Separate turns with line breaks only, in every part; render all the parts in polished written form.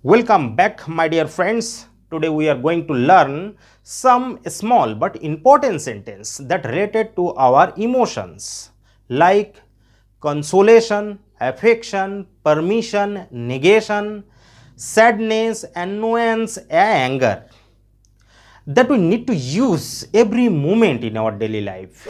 Welcome back, my dear friends. Today we are going to learn some small but important sentence that related to our emotions like consolation, affection, permission, negation, sadness, annoyance, anger that we need to use every moment in our daily life.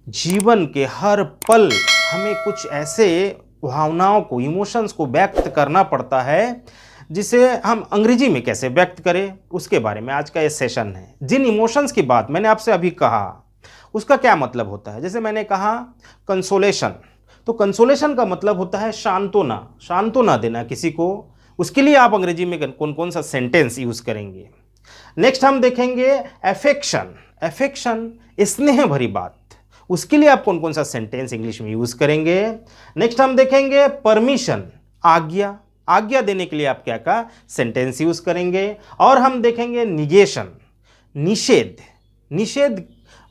जीवन के हर पल हमें कुछ ऐसे भावनाओं को, emotions को व्यक्त करना पड़ता है जिसे हम अंग्रेजी में कैसे व्यक्त करें, उसके बारे में आज का ये सेशन है। जिन इमोशंस की बात मैंने आपसे अभी कहा उसका क्या मतलब होता है। जैसे मैंने कहा कंसोलेशन, तो कंसोलेशन का मतलब होता है सांत्वना देना किसी को। उसके लिए आप अंग्रेजी में कौन कौन सा सेंटेंस यूज करेंगे। नेक्स्ट हम देखेंगे एफेक्शन, स्नेह भरी बात, उसके लिए आप कौन कौन सा सेंटेंस इंग्लिश में यूज करेंगे। नेक्स्ट हम देखेंगे परमिशन, आज्ञा देने के लिए आप क्या का सेंटेंस यूज करेंगे। और हम देखेंगे निगेशन, निषेध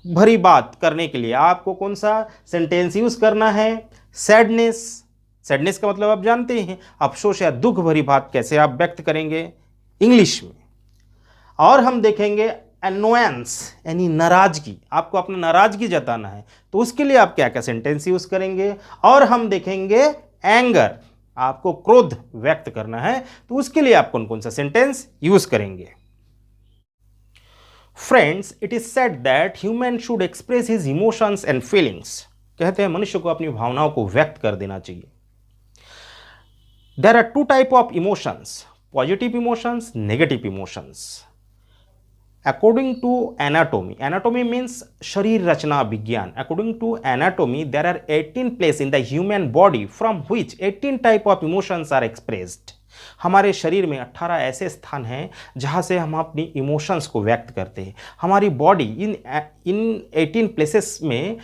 भरी बात करने के लिए आपको कौन सा सेंटेंस यूज करना है। सैडनेस का मतलब आप जानते हैं, अफसोस या दुख भरी बात कैसे आप व्यक्त करेंगे इंग्लिश में। और हम देखेंगे एनोयंस यानी नाराजगी, आपको अपना नाराजगी जताना है तो उसके लिए आप क्या क्या सेंटेंस यूज करेंगे। और हम देखेंगे एंगर, आपको क्रोध व्यक्त करना है तो उसके लिए आप कौन कौन सा सेंटेंस यूज करेंगे। Friends, it is said that human should express his emotions and feelings. कहते हैं मनुष्य को अपनी भावनाओं को व्यक्त कर देना चाहिए। There are two type of emotions, positive emotions, negative emotions. According to anatomy means शरीर रचना विज्ञान। According to anatomy, there are 18 places in the human body from which 18 type of emotions are expressed. हमारे शरीर में 18 ऐसे स्थान हैं जहाँ से हम अपनी इमोशंस को व्यक्त करते हैं। हमारी बॉडी इन 18 प्लेसेस में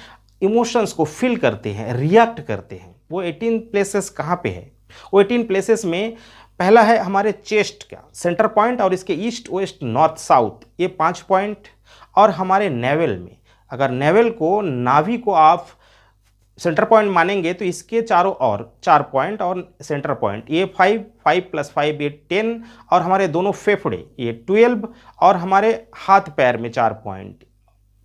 इमोशंस को फील करते हैं, रिएक्ट करते हैं। वो 18 प्लेसेस कहाँ पे है? वो 18 प्लेसेस में पहला है हमारे चेस्ट का सेंटर पॉइंट और इसके ईस्ट वेस्ट नॉर्थ साउथ, ये 5 पॉइंट। और हमारे नेवल में, अगर नेवल को, नाभि को आप सेंटर पॉइंट मानेंगे तो इसके चारों और 4 पॉइंट और सेंटर पॉइंट, ये 5 + 5 ये 10। और हमारे दोनों फेफड़े ये 12 और हमारे हाथ पैर में 4 पॉइंट,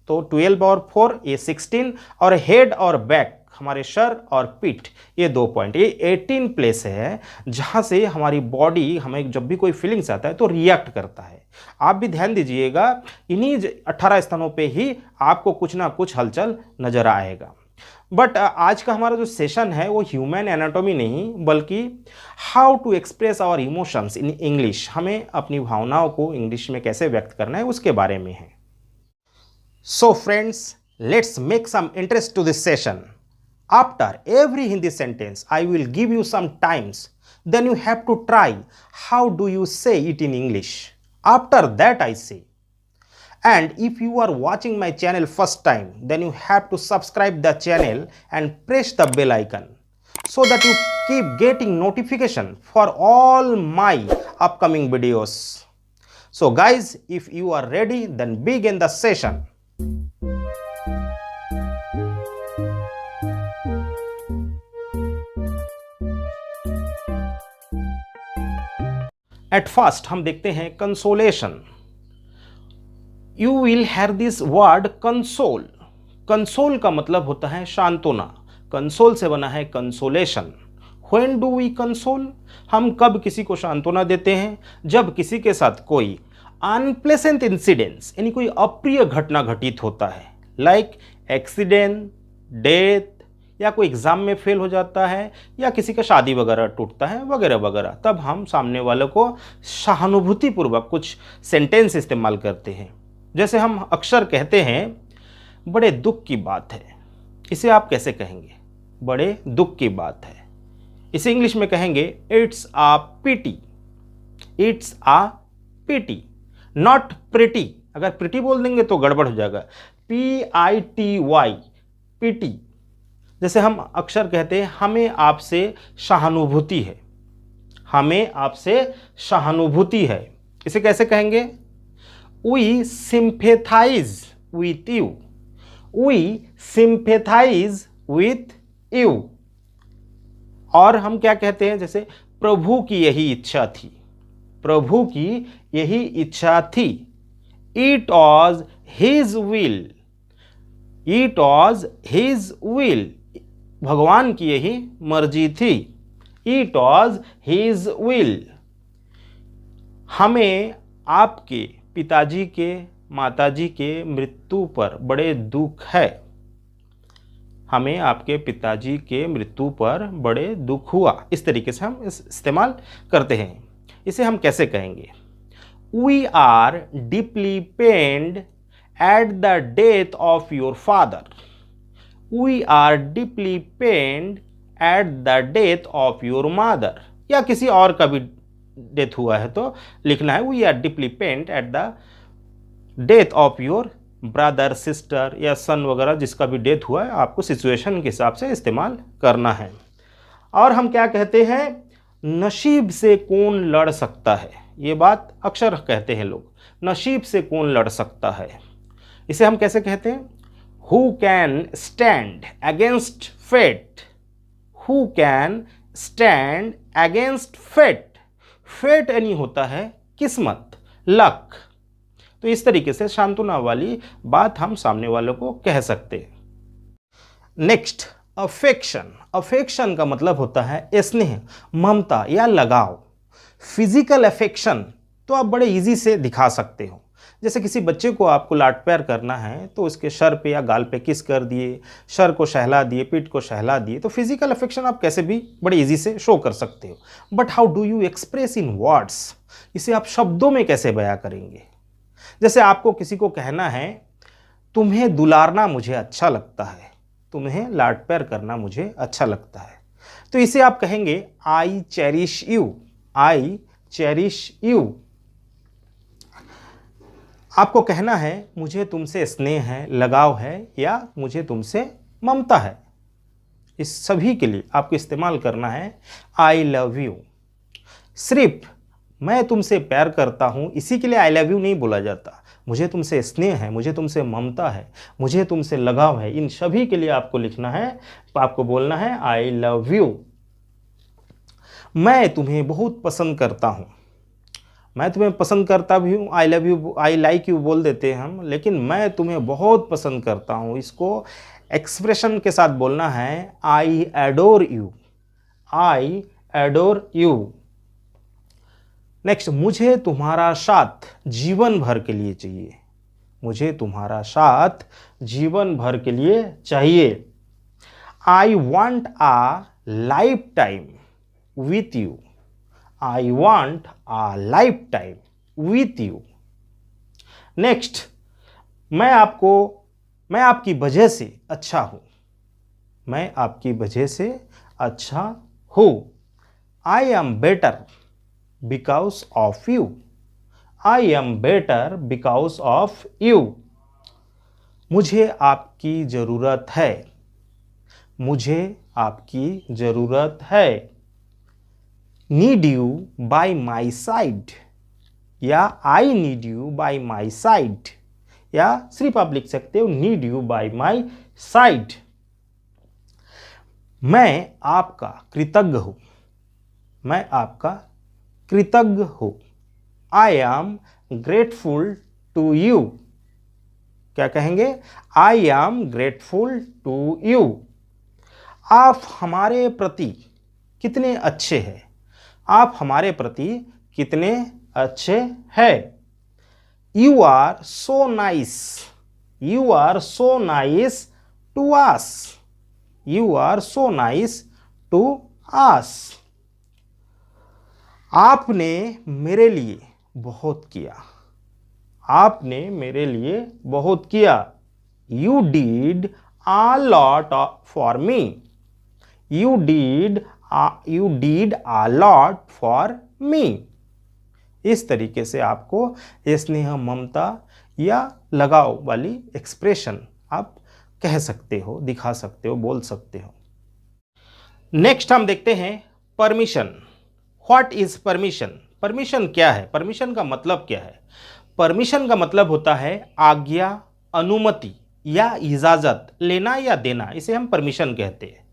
तो 12 और 4 ये 16। और हेड और बैक, हमारे सर और पीठ, ये 2 पॉइंट। ये 18 प्लेस है जहाँ से हमारी बॉडी, हमें जब भी कोई फीलिंग्स आता है तो रिएक्ट करता है। आप भी ध्यान दीजिएगा, इन्हीं 18 स्थानों पे ही आपको कुछ ना कुछ हलचल नजर आएगा। बट आज का हमारा जो सेशन है वो ह्यूमन एनाटॉमी नहीं बल्कि how to express our emotions in English, हमें अपनी भावनाओं को इंग्लिश में कैसे व्यक्त करना है उसके बारे में है। So friends, let's make some interest to this session. After every Hindi sentence, I will give you some times. Then you have to try how do you say it in English. After that I say. And if you are watching my channel first time, then you have to subscribe the channel and press the bell icon so that you keep getting notification for all my upcoming videos. So guys, if you are ready, then begin the session. At first हम देखते हैं consolation. You will have this word console. Console का मतलब होता है सांत्वना। Console से बना है consolation. When do we console, हम कब किसी को सांत्वना देते हैं? जब किसी के साथ कोई अनप्लेसेंट इंसिडेंट्स यानी कोई अप्रिय घटना घटित होता है, लाइक एक्सीडेंट, डेथ, या कोई एग्ज़ाम में फेल हो जाता है, या किसी का शादी वगैरह टूटता है वगैरह वगैरह, तब हम सामने वालों को सहानुभूतिपूर्वक कुछ सेंटेंस इस्तेमाल करते हैं। जैसे हम अक्सर कहते हैं बड़े दुख की बात है, इसे आप कैसे कहेंगे? बड़े दुख की बात है, इसे इंग्लिश में कहेंगे it's a pity. It's a pity, not pretty. अगर प्रिटी बोल देंगे तो गड़बड़ हो जाएगा। PITY, पिटी। जैसे हम अक्सर कहते हैं हमें आपसे सहानुभूति है, हमें आपसे सहानुभूति है, इसे कैसे कहेंगे? We sympathise with you. We sympathise with you. और हम क्या कहते हैं, जैसे प्रभु की यही इच्छा थी, प्रभु की यही इच्छा थी। It was his will, it was his will, भगवान की यही मर्जी थी। It was his will. हमें आपके पिताजी के, माताजी के मृत्यु पर बड़े दुख है। हमें आपके पिताजी के मृत्यु पर बड़े दुख हुआ। इस तरीके से हम इस्तेमाल करते हैं। इसे हम कैसे कहेंगे? We are deeply pained at the death of your father. We are deeply pained at the death of your mother. या किसी और का भी डेथ हुआ है तो लिखना है we are deeply pained at the death of your brother, sister या सन वगैरह, जिसका भी डेथ हुआ है आपको सिचुएशन के हिसाब से इस्तेमाल करना है। और हम क्या कहते हैं? नसीब से कौन लड़ सकता है। ये बात अक्सर कहते हैं लोग, नसीब से कौन लड़ सकता है। इसे हम कैसे कहते हैं? Who can stand against fate. Who can stand against fate. Fate यानी होता है किस्मत, लक। तो इस तरीके से सांत्वना वाली बात हम सामने वालों को कह सकते हैं। Next, affection. अफेक्शन का मतलब होता है स्नेह, ममता या लगाव। फिजिकल अफेक्शन तो आप बड़े इजी से दिखा सकते हो। जैसे किसी बच्चे को आपको लाड प्यार करना है तो उसके सर पे या गाल पे किस कर दिए, सर को सहला दिए, पीठ को सहला दिए, तो फिजिकल अफेक्शन आप कैसे भी बड़े इजी से शो कर सकते हो। But how do you express in words? इसे आप शब्दों में कैसे बयां करेंगे? जैसे आपको किसी को कहना है तुम्हें दुलारना मुझे अच्छा लगता है, तुम्हें लाड प्यार करना मुझे अच्छा लगता है, तो इसे आप कहेंगे I cherish you. I cherish you. आपको कहना है मुझे तुमसे स्नेह है, लगाव है या मुझे तुमसे ममता है। इस सभी के लिए आपको इस्तेमाल करना है आई लव यू। सिर्फ मैं तुमसे प्यार करता हूँ इसी के लिए आई लव यू नहीं बोला जाता। मुझे तुमसे स्नेह है, मुझे तुमसे ममता है, मुझे तुमसे लगाव है, इन सभी के लिए आपको लिखना है, आपको बोलना है आई लव यू। मैं तुम्हें बहुत पसंद करता हूँ। मैं तुम्हें पसंद करता भी हूँ, I love you, I like you बोल देते हैं हम, लेकिन मैं तुम्हें बहुत पसंद करता हूँ, इसको एक्सप्रेशन के साथ बोलना है I adore you. I adore you. Next, मुझे तुम्हारा साथ जीवन भर के लिए चाहिए। मुझे तुम्हारा साथ जीवन भर के लिए चाहिए। I want a lifetime with you. I want a lifetime with you. Next, मैं आपकी वजह से अच्छा हूँ। मैं आपकी वजह से अच्छा हूँ। I am better because of you. I am better because of you. मुझे आपकी ज़रूरत है। मुझे आपकी ज़रूरत है। Need you by my side या I need you by my side, या सिर्फ आप लिख सकते हो need you by my side. मैं आपका कृतज्ञ हूँ। मैं आपका कृतज्ञ हूँ। I am grateful to you. क्या कहेंगे? I am grateful to you. आप हमारे प्रति कितने अच्छे हैं। आप हमारे प्रति कितने अच्छे हैं। You are so nice. You are so nice to us. You are so nice to us. आपने मेरे लिए बहुत किया। आपने मेरे लिए बहुत किया। You did a lot for me. You did a lot for me. इस तरीके से आपको स्नेह, ममता या लगाव वाली एक्सप्रेशन आप कह सकते हो, दिखा सकते हो, बोल सकते हो। नेक्स्ट हम देखते हैं permission. What is permission? Permission क्या है? परमिशन का मतलब क्या है? परमिशन का मतलब होता है आज्ञा, अनुमति या इजाजत, लेना या देना, इसे हम परमिशन कहते हैं।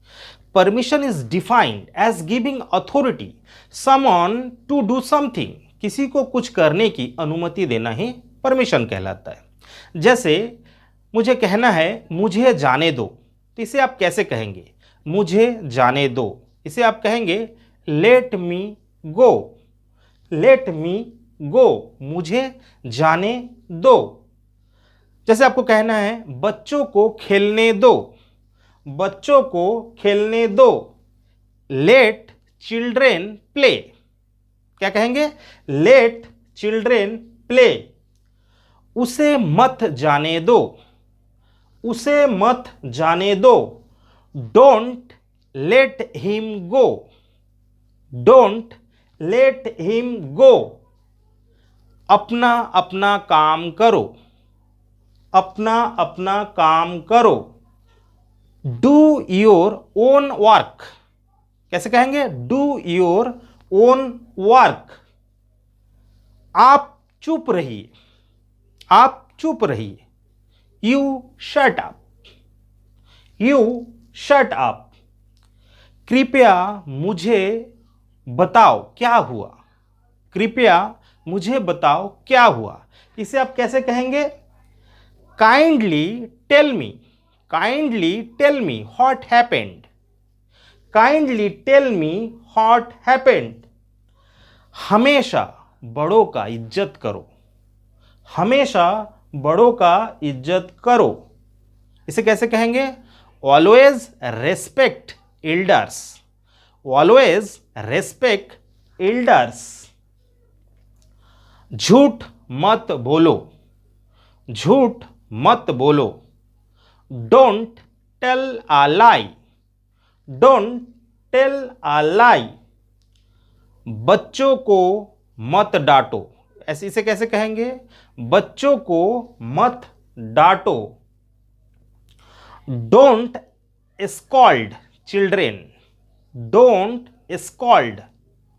Permission is defined as giving authority someone to do something. किसी को कुछ करने की अनुमति देना ही परमिशन कहलाता है। जैसे मुझे कहना है मुझे जाने दो, तो इसे आप कैसे कहेंगे? मुझे जाने दो, इसे आप कहेंगे लेट मी गो। लेट मी गो, मुझे जाने दो। जैसे आपको कहना है बच्चों को खेलने दो, बच्चों को खेलने दो। लेट चिल्ड्रेन प्ले, क्या कहेंगे? Let children play. उसे मत जाने दो, उसे मत जाने दो। Don't let him go, don't let him go. अपना अपना काम करो, अपना अपना काम करो। डू योर ओन वर्क, कैसे कहेंगे? Do your own work. आप चुप रहिए, आप चुप रहिए। You shut up, you shut up. कृपया मुझे बताओ क्या हुआ, कृपया मुझे बताओ क्या हुआ। इसे आप कैसे कहेंगे? Kindly tell me, kindly tell me what happened, kindly tell me what happened. हमेशा बड़ों का इज्जत करो, हमेशा बड़ों का इज्जत करो। इसे कैसे कहेंगे? Always respect elders, always respect elders. झूठ मत बोलो, झूठ मत बोलो। Don't tell a lie, don't tell a lie. बच्चों को मत डांटो, ऐसे इसे कैसे कहेंगे? बच्चों को मत डांटो। Don't scold children, don't scold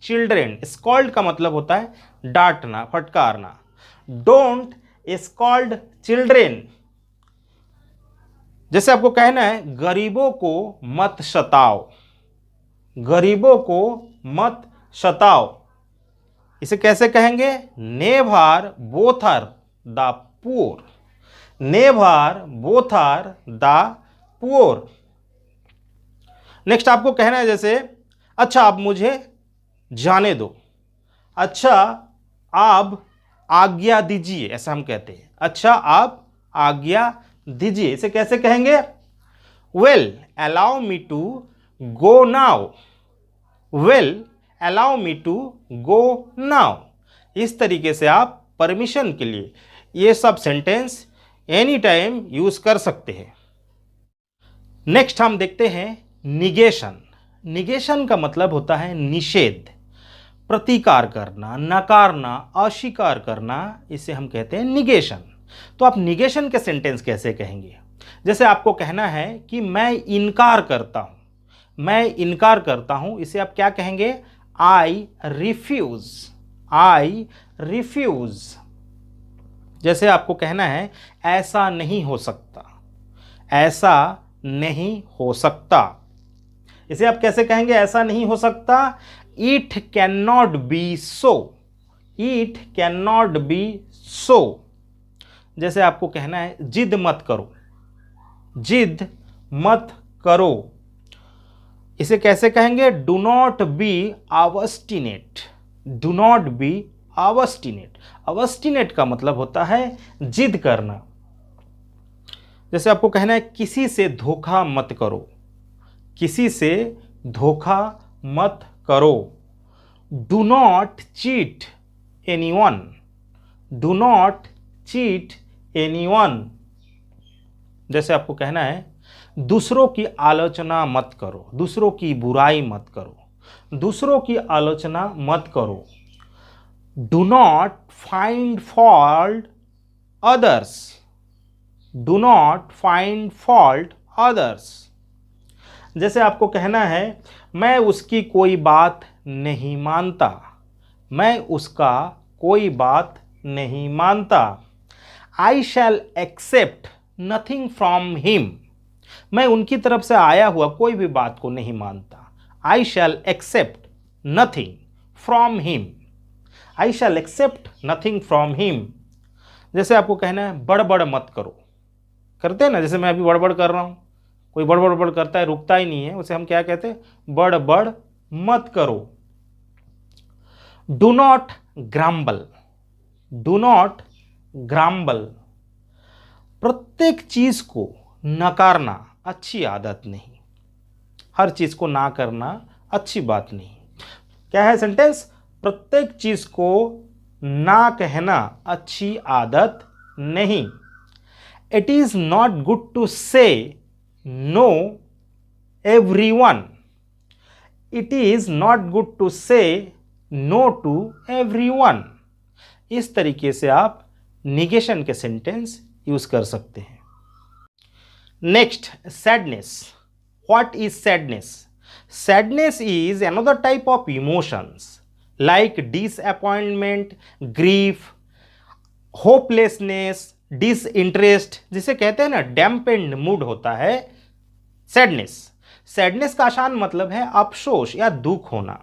children. Scold का मतलब होता है डांटना, फटकारना। Don't scold children. जैसे आपको कहना है गरीबों को मत सताओ, गरीबों को मत सताओ। इसे कैसे कहेंगे? Never बोथर the poor, never बोथर the poor. Next आपको कहना है जैसे अच्छा आप मुझे जाने दो, अच्छा आप आज्ञा दीजिए, ऐसा हम कहते हैं। अच्छा आप आज्ञा दीजिए, इसे कैसे कहेंगे? Well allow me to go now, well allow me to go now. इस तरीके से आप परमिशन के लिए ये सब सेंटेंस एनी टाइम यूज कर सकते हैं। नेक्स्ट हम देखते हैं निगेशन। निगेशन का मतलब होता है निषेध, प्रतिकार करना, नकारना, अस्वीकार करना, इसे हम कहते हैं निगेशन। तो आप निगेशन के सेंटेंस कैसे कहेंगे? जैसे आपको कहना है कि मैं इनकार करता हूं, मैं इनकार करता हूं, इसे आप क्या कहेंगे? I refuse, I refuse. जैसे आपको कहना है ऐसा नहीं हो सकता, ऐसा नहीं हो सकता, इसे आप कैसे कहेंगे? ऐसा नहीं हो सकता। It can not be so, it can not be so. जैसे आपको कहना है जिद मत करो, जिद मत करो, इसे कैसे कहेंगे? Do not be obstinate, do not be obstinate. Obstinate का मतलब होता है जिद करना। जैसे आपको कहना है किसी से धोखा मत करो, किसी से धोखा मत करो। Do not cheat anyone, do not cheat anyone. जैसे आपको कहना है दूसरों की आलोचना मत करो, दूसरों की बुराई मत करो, दूसरों की आलोचना मत करो। Do not find fault others, do not find fault others. जैसे आपको कहना है मैं उसकी कोई बात नहीं मानता, मैं उसका कोई बात नहीं मानता। I shall accept nothing from him, मैं उनकी तरफ से आया हुआ कोई भी बात को नहीं मानता। I shall accept nothing from him. I shall accept nothing from him. जैसे आपको कहना है बड़बड़ मत करो, करते हैं ना, जैसे मैं अभी बड़बड़ कर रहा हूँ, कोई बड़बड़ करता है रुकता ही नहीं है, उसे हम क्या कहते हैं, बड़बड़ मत करो। डू नॉट ग्राम्बल, डू नॉट ग्राम्बल, प्रत्येक चीज को नकारना अच्छी आदत नहीं, हर चीज को ना करना अच्छी बात नहीं। क्या है सेंटेंस, प्रत्येक चीज को ना कहना अच्छी आदत नहीं। It is not good to say no everyone, it is not good to say no to everyone. इस तरीके से आप निगेशन के सेंटेंस यूज कर सकते हैं। Next, sadness. What is sadness? Sadness is another type of emotions like disappointment, grief, hopelessness, disinterest, जिसे कहते हैं ना डैम्पेंड मूड होता है सैडनेस। सैडनेस का आसान मतलब है अफसोस या दुख होना।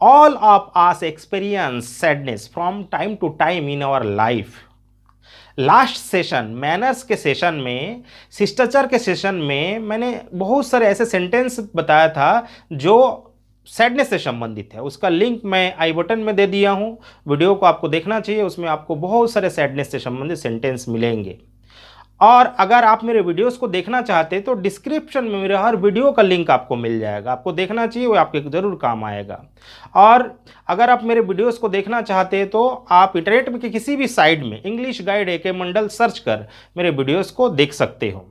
All of us experience sadness from time to time in our life. Last session, manners के सेशन में, शिष्टाचार के सेशन में मैंने बहुत सारे ऐसे सेंटेंस बताया था जो सैडनेस से संबंधित है। उसका लिंक मैं आई बटन में दे दिया हूं, वीडियो को आपको देखना चाहिए, उसमें आपको बहुत सारे सैडनेस से संबंधित सेंटेंस मिलेंगे। और अगर आप मेरे वीडियोस को देखना चाहते हैं तो डिस्क्रिप्शन में मेरे हर वीडियो का लिंक आपको मिल जाएगा, आपको देखना चाहिए, वो आपके ज़रूर काम आएगा। और अगर आप मेरे वीडियोस को देखना चाहते हैं तो आप इंटरनेट में किसी भी साइट में इंग्लिश गाइड AK मंडल सर्च कर मेरे वीडियोस को देख सकते हो।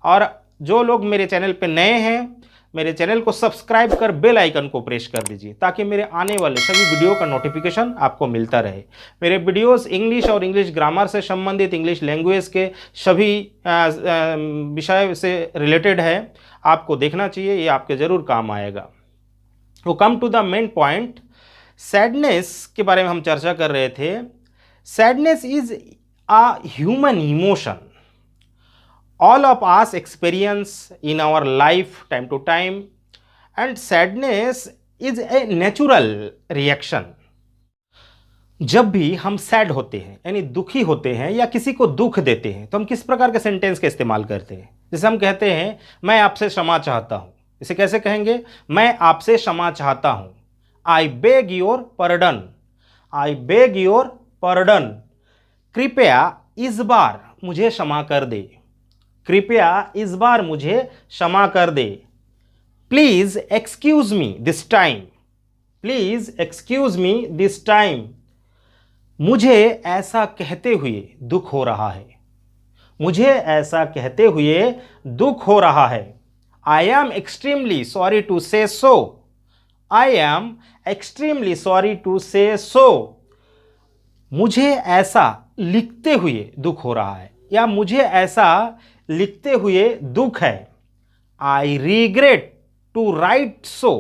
और जो लोग मेरे चैनल पर नए हैं, मेरे चैनल को सब्सक्राइब कर बेल आइकन को प्रेस कर दीजिए ताकि मेरे आने वाले सभी वीडियो का नोटिफिकेशन आपको मिलता रहे। मेरे वीडियोस इंग्लिश और इंग्लिश ग्रामर से संबंधित, इंग्लिश लैंग्वेज के सभी विषय से रिलेटेड है, आपको देखना चाहिए, ये आपके ज़रूर काम आएगा। वो come to the main point, sadness के बारे में हम चर्चा कर रहे थे। Sadness is a human emotion all of us experience in our life time to time, and sadness is a natural reaction। जब भी हम सैड होते हैं यानी दुखी होते हैं या किसी को दुख देते हैं तो हम किस प्रकार के सेंटेंस का इस्तेमाल करते हैं? जैसे हम कहते हैं मैं आपसे क्षमा चाहता हूं, इसे कैसे कहेंगे? मैं आपसे क्षमा चाहता हूं, I beg your pardon, I beg your pardon. कृपया इस बार मुझे क्षमा कर दे, कृपया इस बार मुझे क्षमा कर दे। Please excuse me this time, please excuse me this time. मुझे ऐसा कहते हुए दुख हो रहा है, मुझे ऐसा कहते हुए दुख हो रहा है। I am extremely sorry to say so, I am extremely sorry to say so. मुझे ऐसा लिखते हुए दुख हो रहा है या मुझे ऐसा लिखते हुए दुख है। I regret to write so,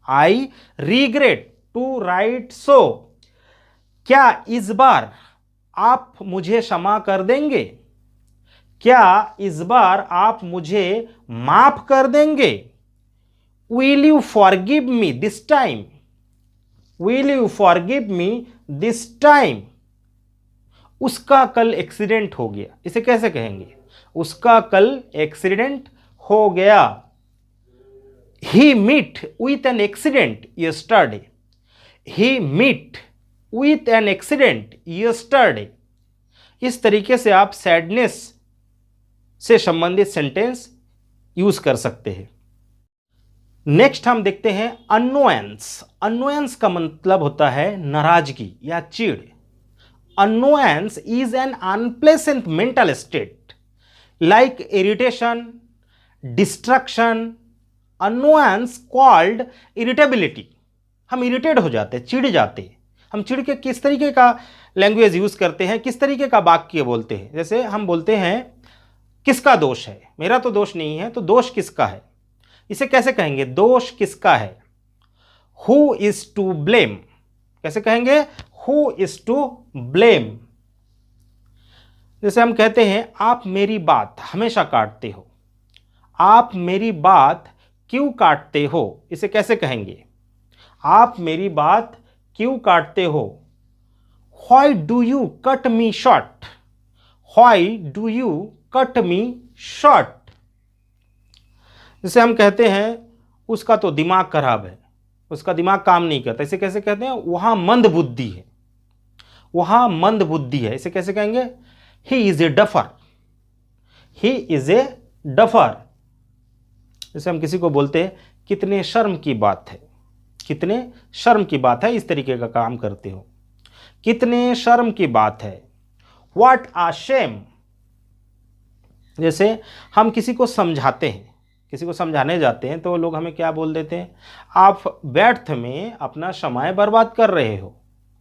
I regret to write so. क्या इस बार आप मुझे क्षमा कर देंगे? क्या इस बार आप मुझे माफ कर देंगे? Will you forgive me this time, will you forgive me this time. उसका कल एक्सीडेंट हो गया, इसे कैसे कहेंगे? उसका कल एक्सीडेंट हो गया। He meet with an accident yesterday, he meet with an accident yesterday. इस तरीके से आप सैडनेस से संबंधित सेंटेंस यूज कर सकते हैं। नेक्स्ट हम देखते हैं अनोयंस। अनोयंस का मतलब होता है नाराजगी या चिढ़। Annoyance is an unpleasant mental state like irritation, distraction, annoyance called irritability। हम इरिटेट हो जाते हैं, चिढ़ जाते हैं। हम चिढ़ के किस तरीके का लैंग्वेज यूज करते हैं, किस तरीके का वाक्य बोलते हैं? जैसे हम बोलते हैं किसका दोष है, मेरा तो दोष नहीं है, तो दोष किसका है? इसे कैसे कहेंगे? दोष किसका है? Who is to blame? कैसे कहेंगे? Who is to blame? जैसे हम कहते हैं आप मेरी बात हमेशा काटते हो, आप मेरी बात क्यों काटते हो? इसे कैसे कहेंगे? आप मेरी बात क्यों काटते हो? Why do you cut me short? Why do you cut me short? जैसे हम कहते हैं उसका तो दिमाग खराब है, उसका दिमाग काम नहीं करता, इसे कैसे कहते हैं? वहां मंद बुद्धि है, वहां मंद बुद्धि है, इसे कैसे कहेंगे? He is a duffer, he is a duffer. जैसे हम किसी को बोलते हैं कितने शर्म की बात है, कितने शर्म की बात है, इस तरीके का काम करते हो, कितने शर्म की बात है। What a shame. जैसे हम किसी को समझाते हैं, किसी को समझाने जाते हैं तो लोग हमें क्या बोल देते हैं? आप व्यर्थ में अपना समय बर्बाद कर रहे हो,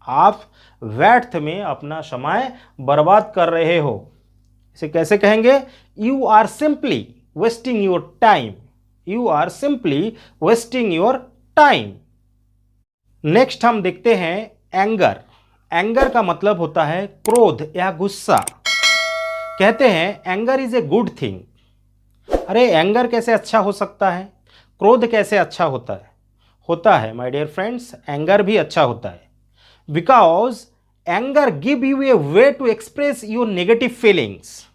आप व्यर्थ में अपना समय बर्बाद कर रहे हो। इसे कैसे कहेंगे? You are simply wasting your time, you are simply wasting your time. Next हम देखते हैं एंगर। एंगर का मतलब होता है क्रोध या गुस्सा। कहते हैं anger is a good thing. अरे एंगर कैसे अच्छा हो सकता है? क्रोध कैसे अच्छा होता है? होता है माय डियर फ्रेंड्स, एंगर भी अच्छा होता है। Because anger give you a way to express your negative feelings.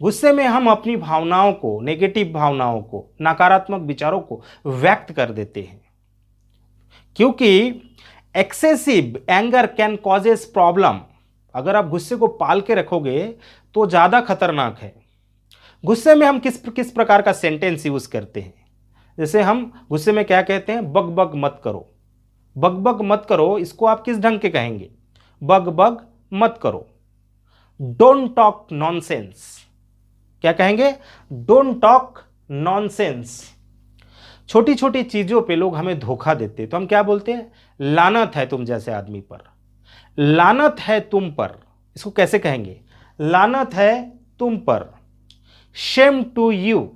गुस्से में हम अपनी भावनाओं को, नेगेटिव भावनाओं को, नकारात्मक विचारों को व्यक्त कर देते हैं। क्योंकि excessive anger can causes problem. अगर आप गुस्से को पाल के रखोगे तो ज़्यादा खतरनाक है। गुस्से में हम किस प्रकार का सेंटेंस यूज करते हैं? जैसे हम गुस्से में क्या कहते हैं? बग बग मत करो। बग बग मत करो, इसको आप किस ढंग के कहेंगे? बग बग मत करो। Don't talk nonsense. क्या कहेंगे? Don't talk nonsense. छोटी छोटी चीजों पे लोग हमें धोखा देते हैं तो हम क्या बोलते हैं? लानत है तुम जैसे आदमी पर, लानत है तुम पर। इसको कैसे कहेंगे? लानत है तुम पर। Shame to you,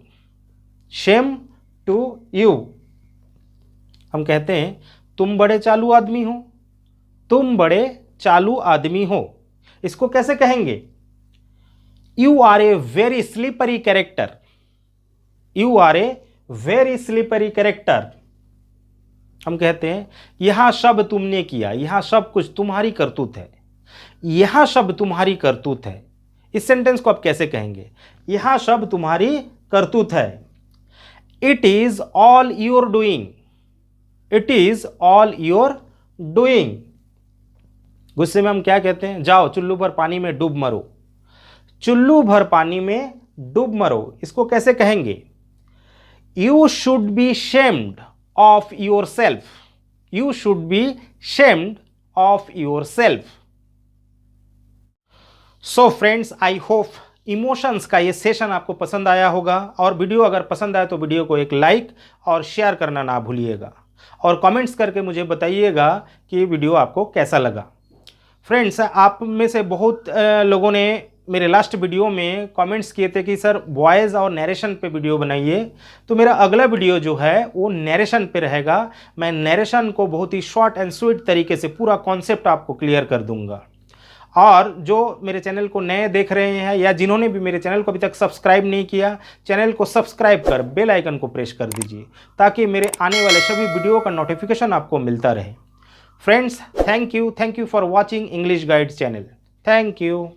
shame to you. हम कहते हैं तुम बड़े चालू आदमी हो, तुम बड़े चालू आदमी हो। इसको कैसे कहेंगे? You are a very slippery character, you are a very slippery character. हम कहते हैं यह सब तुमने किया, यह सब कुछ तुम्हारी करतूत है, यह सब तुम्हारी करतूत है। इस सेंटेंस को आप कैसे कहेंगे? यह सब तुम्हारी करतूत है। It is all your doing, it is all your doing. गुस्से में हम क्या कहते हैं? जाओ चुल्लू भर पानी में डूब मरो, चुल्लू भर पानी में डूब मरो। इसको कैसे कहेंगे? You should be shamed of your self, you should be shamed of your self. So friends, I hope emotions का ये सेशन आपको पसंद आया होगा, और वीडियो अगर पसंद आए तो वीडियो को एक लाइक और शेयर करना ना भूलिएगा, और कमेंट्स करके मुझे बताइएगा कि वीडियो आपको कैसा लगा। फ्रेंड्स, आप में से बहुत लोगों ने मेरे लास्ट वीडियो में कमेंट्स किए थे कि सर वॉइस और नरेशन पे वीडियो बनाइए, तो मेरा अगला वीडियो जो है वो नरेशन पे रहेगा। मैं नरेशन को बहुत ही शॉर्ट एंड स्वीट तरीके से पूरा कॉन्सेप्ट आपको क्लियर कर दूंगा। और जो मेरे चैनल को नए देख रहे हैं या जिन्होंने भी मेरे चैनल को अभी तक सब्सक्राइब नहीं किया, चैनल को सब्सक्राइब कर बेल आइकन को प्रेस कर दीजिए ताकि मेरे आने वाले सभी वीडियो का नोटिफिकेशन आपको मिलता रहे। Friends, thank you for watching English guide channel. Thank you.